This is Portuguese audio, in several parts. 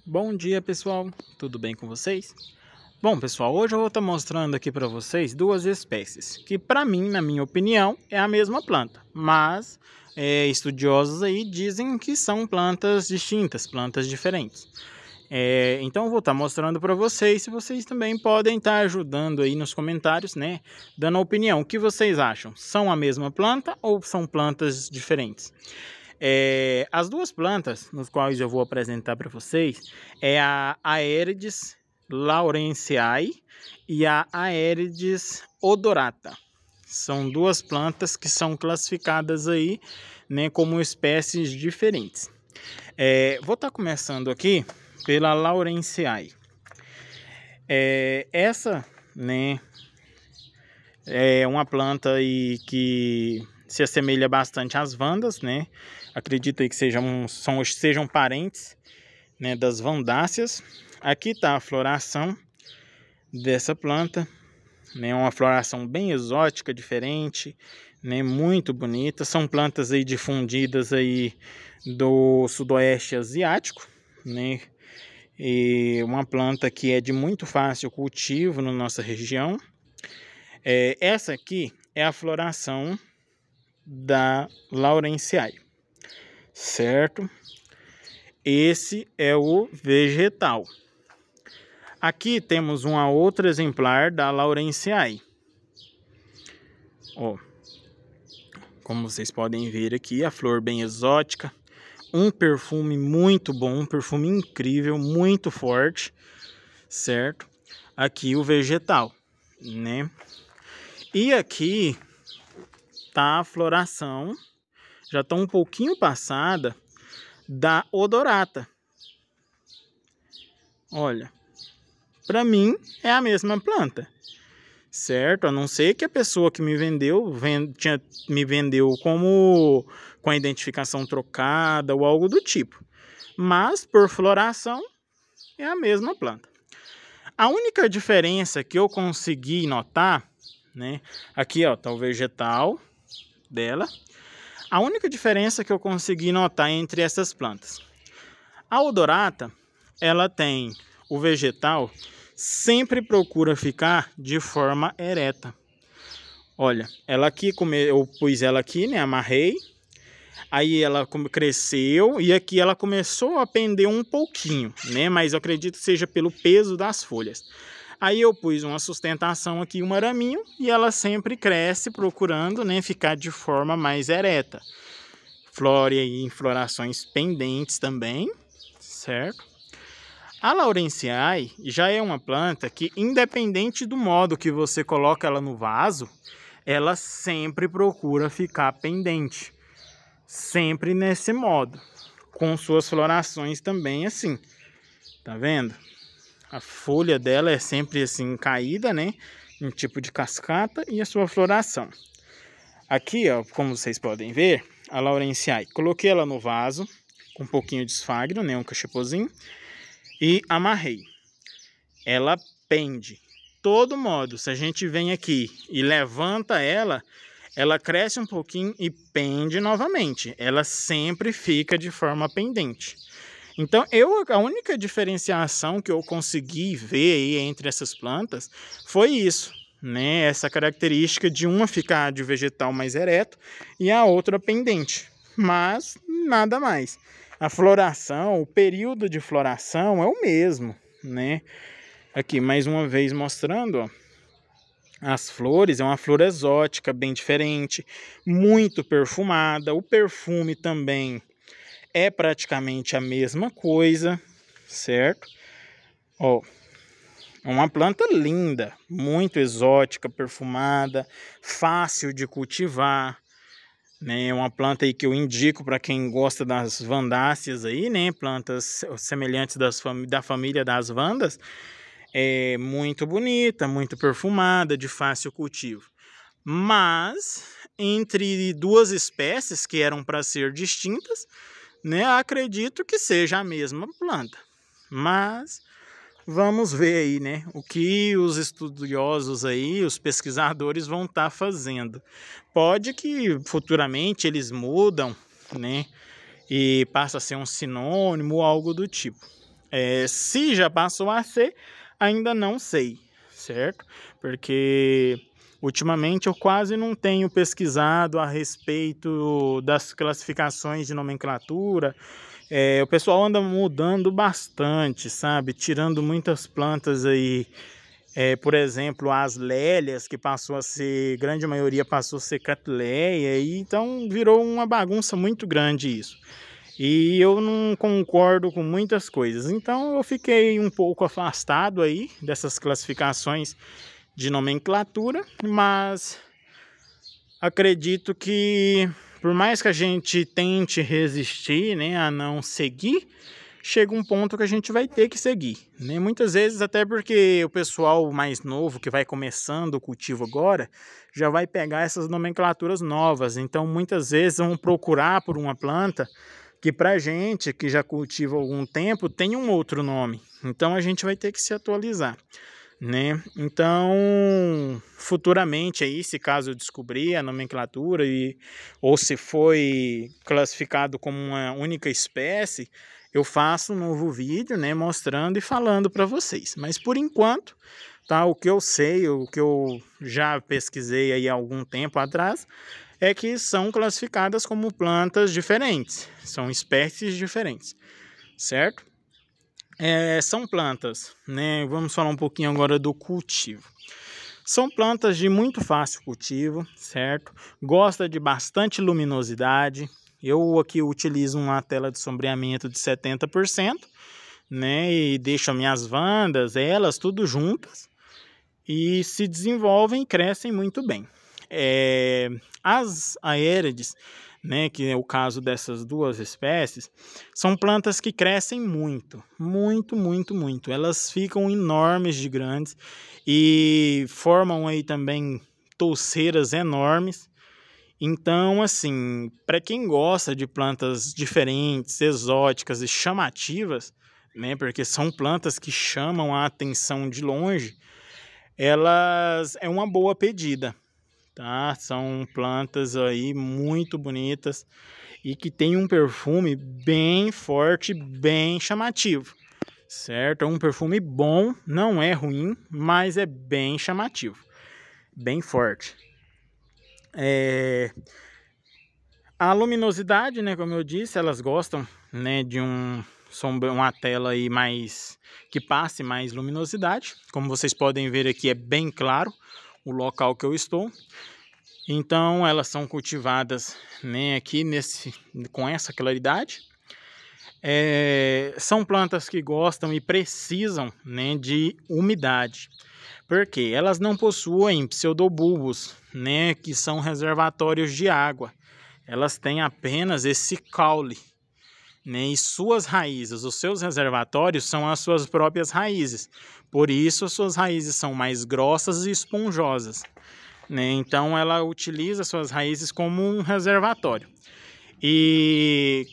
Bom dia, pessoal, tudo bem com vocês? Bom, pessoal, hoje eu vou estar mostrando aqui para vocês duas espécies que, para mim, na minha opinião, é a mesma planta, mas estudiosos aí dizem que são plantas distintas, plantas diferentes. Então eu vou estar mostrando para vocês, se vocês também podem estar ajudando aí nos comentários, né, dando a opinião. O que vocês acham? São a mesma planta ou são plantas diferentes? As duas plantas nos quais eu vou apresentar para vocês é a Aerides lawrenceae e a Aerides odorata. São duas plantas que são classificadas aí, né, como espécies diferentes. Vou estar começando aqui pela lawrenceae. Essa, né, é uma planta aí que se assemelha bastante às vandas, né? Acredito aí que sejam parentes, né, das vandáceas. Aqui está a floração dessa planta, né? Uma floração bem exótica, diferente, né? Muito bonita. São plantas aí difundidas aí do sudoeste asiático, né? E uma planta que é de muito fácil cultivo na nossa região. Essa aqui é a floração da lawrenceae, certo? Esse é o vegetal. Aqui temos uma outra exemplar da lawrenceae. Ó, como vocês podem ver aqui, a flor bem exótica, um perfume muito bom, um perfume incrível, muito forte, certo? Aqui o vegetal, né? E aqui tá a floração, já está um pouquinho passada, da odorata. Olha, para mim é a mesma planta, certo? A não ser que a pessoa que me vendeu me vendeu com a identificação trocada ou algo do tipo. Mas por floração é a mesma planta. A única diferença que eu consegui notar, né? Aqui ó, tá o vegetal dela. A única diferença que eu consegui notar entre essas plantas, a odorata, ela tem o vegetal, sempre procura ficar de forma ereta. Olha, ela aqui, eu pus ela aqui, né, amarrei, aí ela cresceu e aqui ela começou a pender um pouquinho, né, mas eu acredito que seja pelo peso das folhas. Aí eu pus uma sustentação aqui, um araminho, e ela sempre cresce procurando, né, ficar de forma mais ereta. Flore aí em florações pendentes também, certo? A lawrenceae já é uma planta que, independente do modo que você coloca ela no vaso, ela sempre procura ficar pendente. Sempre nesse modo. Com suas florações também assim. Tá vendo? A folha dela é sempre assim caída, né? Um tipo de cascata e a sua floração. Aqui, ó, como vocês podem ver, a lawrenceae, coloquei ela no vaso com um pouquinho de esfagno, né, um cachepozinho, e amarrei. Ela pende. Todo modo, se a gente vem aqui e levanta ela, ela cresce um pouquinho e pende novamente. Ela sempre fica de forma pendente. Então, a única diferenciação que eu consegui ver aí entre essas plantas foi isso, né? Essa característica de uma ficar de vegetal mais ereto e a outra pendente. Mas nada mais. A floração, o período de floração é o mesmo, né? Aqui, mais uma vez mostrando, ó, as flores. É uma flor exótica, bem diferente, muito perfumada. O perfume também é praticamente a mesma coisa, certo? Ó, uma planta linda, muito exótica, perfumada, fácil de cultivar, né? Uma planta aí que eu indico para quem gosta das vandáceas aí, né? Plantas semelhantes da família das vandas. É muito bonita, muito perfumada, de fácil cultivo. Mas entre duas espécies que eram para ser distintas, né, acredito que seja a mesma planta, mas vamos ver aí, né, o que os estudiosos aí, os pesquisadores vão estar fazendo. Pode que futuramente eles mudam, né, e passa a ser um sinônimo ou algo do tipo. Se já passou a ser, ainda não sei, certo? Porque ultimamente eu quase não tenho pesquisado a respeito das classificações de nomenclatura. O pessoal anda mudando bastante, sabe? Tirando muitas plantas aí. Por exemplo, as lélias, que passou a ser, grande maioria passou a ser catleia, e então virou uma bagunça muito grande isso. E eu não concordo com muitas coisas, então eu fiquei um pouco afastado aí dessas classificações de nomenclatura, mas acredito que por mais que a gente tente resistir, né, a não seguir, chega um ponto que a gente vai ter que seguir, né? Muitas vezes até porque o pessoal mais novo que vai começando o cultivo agora já vai pegar essas nomenclaturas novas, então muitas vezes vão procurar por uma planta que pra gente que já cultiva há algum tempo tem um outro nome, então a gente vai ter que se atualizar, né? Então futuramente aí, se caso eu descobrir a nomenclatura ou se foi classificado como uma única espécie, eu faço um novo vídeo, né, mostrando e falando para vocês. Mas por enquanto, tá, o que eu sei, o que eu já pesquisei aí há algum tempo atrás, é que são classificadas como plantas diferentes, são espécies diferentes, certo? São plantas, né? Vamos falar um pouquinho agora do cultivo. São plantas de muito fácil cultivo, certo? Gosta de bastante luminosidade. Eu aqui utilizo uma tela de sombreamento de 70%, né? E deixo as minhas vandas, elas tudo juntas, e se desenvolvem e crescem muito bem. As aéredes, né, que é o caso dessas duas espécies, são plantas que crescem muito, muito, muito, muito. Elas ficam enormes de grandes e formam aí também touceiras enormes. Então, assim, para quem gosta de plantas diferentes, exóticas e chamativas, né, porque são plantas que chamam a atenção de longe, elas é uma boa pedida, tá? São plantas aí muito bonitas e que tem um perfume bem forte, bem chamativo, certo? É um perfume bom, não é ruim, mas é bem chamativo, bem forte. A luminosidade, né, como eu disse, elas gostam, né, de uma tela aí mais que passe mais luminosidade. Como vocês podem ver aqui, é bem claro o local que eu estou. Então elas são cultivadas, né, aqui com essa claridade. São plantas que gostam e precisam, né, de umidade, porque elas não possuem pseudobulbos, né, que são reservatórios de água. Elas têm apenas esse caule, né, e suas raízes, os seus reservatórios são as suas próprias raízes. Por isso, as suas raízes são mais grossas e esponjosas, né? Então, ela utiliza suas raízes como um reservatório. E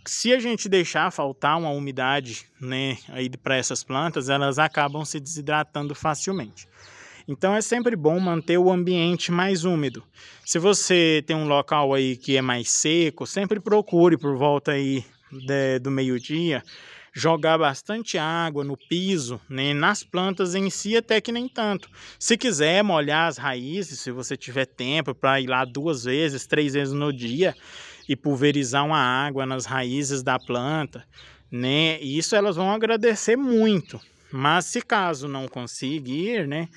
se a gente deixar faltar uma umidade, né, aí para essas plantas, elas acabam se desidratando facilmente. Então é sempre bom manter o ambiente mais úmido. Se você tem um local aí que é mais seco, sempre procure por volta aí do meio-dia jogar bastante água no piso, né? Nas plantas em si até que nem tanto. Se quiser molhar as raízes, se você tiver tempo para ir lá 2 vezes, 3 vezes no dia e pulverizar uma água nas raízes da planta, né? Isso elas vão agradecer muito. Mas se caso não conseguir, né,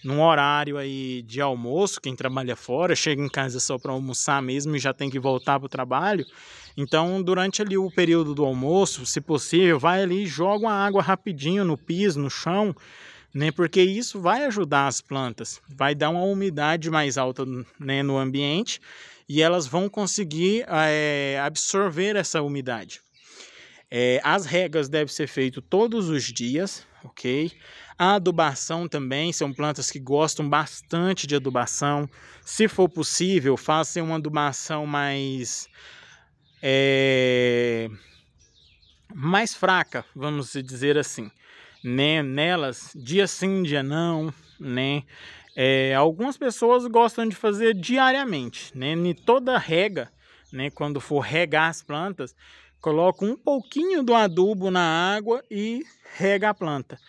num horário aí de almoço, quem trabalha fora, chega em casa só para almoçar mesmo e já tem que voltar para o trabalho, então durante ali o período do almoço, se possível, vai ali e joga uma água rapidinho no piso, no chão, né, porque isso vai ajudar as plantas, vai dar uma umidade mais alta, né, no ambiente e elas vão conseguir absorver essa umidade. As regas devem ser feitas todos os dias, ok? A adubação também, são plantas que gostam bastante de adubação. Se for possível, faça uma adubação mais fraca, vamos dizer assim, né? Nelas, dia sim, dia não, né? Algumas pessoas gostam de fazer diariamente, né? Em toda rega, né? Quando for regar as plantas, coloco um pouquinho do adubo na água e rega a planta,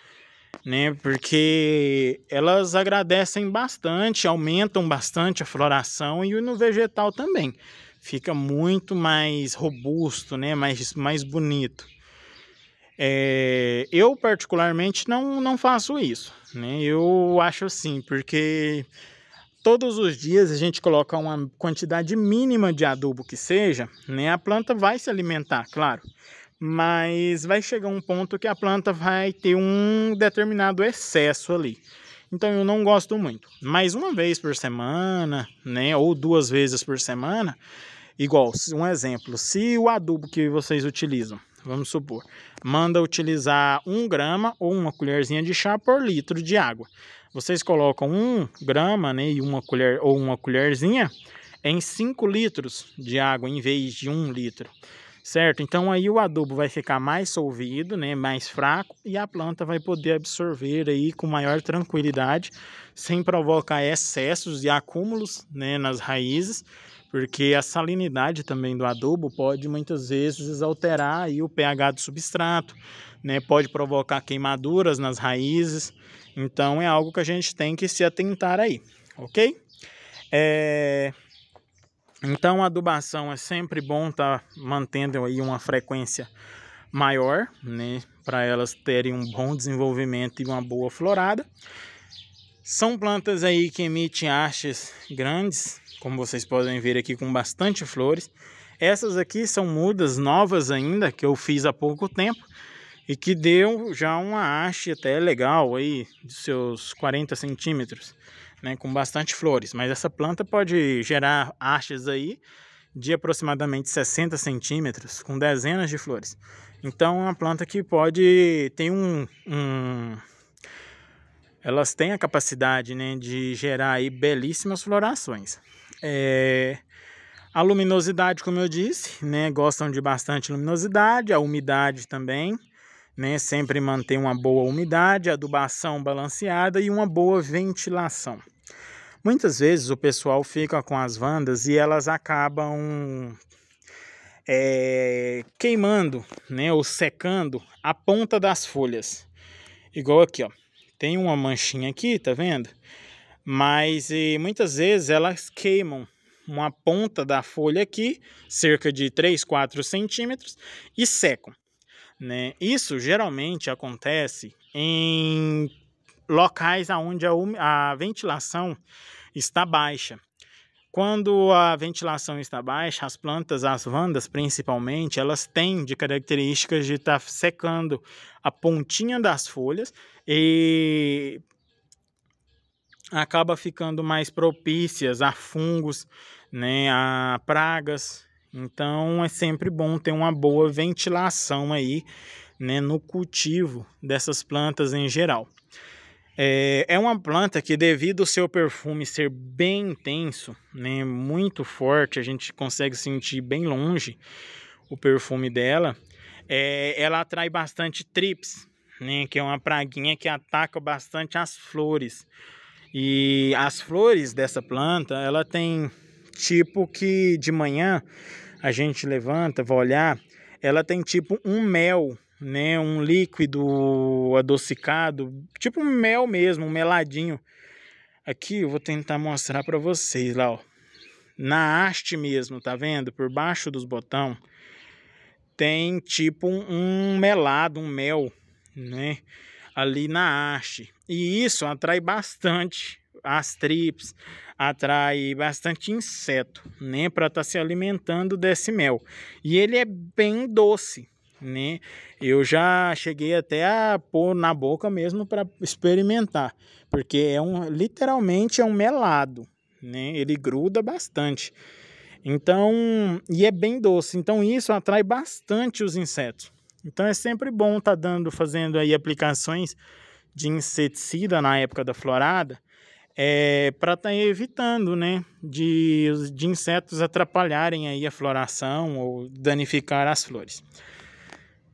né? Porque elas agradecem bastante, aumentam bastante a floração e no vegetal também. Fica muito mais robusto, né? Mais bonito. Eu particularmente não faço isso, né? Eu acho assim, porque todos os dias a gente coloca uma quantidade mínima de adubo que seja, né? A planta vai se alimentar, claro, mas vai chegar um ponto que a planta vai ter um determinado excesso ali. Então eu não gosto muito. Mas uma vez por semana, né? Ou 2 vezes por semana, igual, um exemplo, se o adubo que vocês utilizam, vamos supor, manda utilizar 1 grama ou uma colherzinha de chá por litro de água. Vocês colocam 1 grama, né, e uma colher ou uma colherzinha em 5 litros de água em vez de 1 litro, certo? Então aí o adubo vai ficar mais solvido, né, mais fraco, e a planta vai poder absorver aí com maior tranquilidade, sem provocar excessos e acúmulos, né, nas raízes, porque a salinidade também do adubo pode muitas vezes alterar aí o pH do substrato, né? Pode provocar queimaduras nas raízes, então é algo que a gente tem que se atentar aí, ok? Então a adubação é sempre bom estar mantendo aí uma frequência maior, né? Para elas terem um bom desenvolvimento e uma boa florada. São plantas aí que emitem hastes grandes, como vocês podem ver aqui, com bastante flores. Essas aqui são mudas novas ainda, que eu fiz há pouco tempo, e que deu já uma haste até legal aí, de seus 40 centímetros, né, com bastante flores. Mas essa planta pode gerar hastes aí de aproximadamente 60 centímetros, com dezenas de flores. Então é uma planta que pode ter elas têm a capacidade, né, de gerar aí belíssimas florações. A luminosidade, como eu disse, né, gostam de bastante luminosidade, a umidade também, né, sempre manter uma boa umidade, adubação balanceada e uma boa ventilação. Muitas vezes o pessoal fica com as vandas e elas acabam queimando, né, ou secando a ponta das folhas. Igual aqui, ó. Tem uma manchinha aqui, tá vendo? Mas muitas vezes elas queimam uma ponta da folha aqui, cerca de 3, 4 centímetros, e secam, né? Isso geralmente acontece em locais onde a ventilação está baixa. Quando a ventilação está baixa, as plantas, as vandas principalmente, elas têm de características de estar secando a pontinha das folhas e acaba ficando mais propícias a fungos, né, a pragas. Então é sempre bom ter uma boa ventilação aí, né, no cultivo dessas plantas em geral. É uma planta que, devido ao seu perfume ser bem intenso, né, muito forte, a gente consegue sentir bem longe o perfume dela. Ela atrai bastante trips, né, que é uma praguinha que ataca bastante as flores. E as flores dessa planta, ela tem tipo que de manhã a gente levanta, vai olhar, ela tem tipo um mel, né, um líquido adocicado, tipo um mel mesmo, um meladinho. Aqui eu vou tentar mostrar para vocês lá, ó. Na haste mesmo, tá vendo? Por baixo dos botões tem tipo um melado, um mel, né, ali na haste. E isso atrai bastante as trips, atrai bastante inseto, né, para estar se alimentando desse mel. E ele é bem doce, né? Eu já cheguei até a pôr na boca mesmo para experimentar, porque literalmente é um melado, né? Ele gruda bastante. Então, e é bem doce. Então isso atrai bastante os insetos. Então é sempre bom estar fazendo aí aplicações de inseticida na época da florada, para estar evitando, né, de insetos atrapalharem aí a floração ou danificar as flores.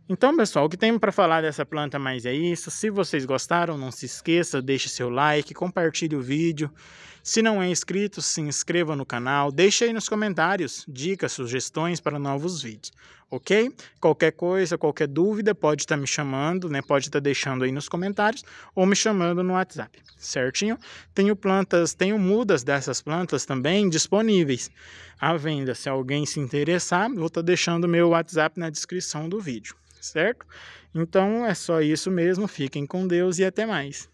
Então, pessoal, o que tem para falar dessa planta mais é isso. Se vocês gostaram, não se esqueça, deixe seu like, compartilhe o vídeo. Se não é inscrito, se inscreva no canal. Deixe aí nos comentários dicas, sugestões para novos vídeos. ok? Qualquer coisa, qualquer dúvida, pode estar me chamando, né? Pode estar deixando aí nos comentários ou me chamando no WhatsApp, certinho? Tenho mudas dessas plantas também disponíveis à venda. Se alguém se interessar, vou estar deixando meu WhatsApp na descrição do vídeo, certo? Então é só isso mesmo, fiquem com Deus e até mais.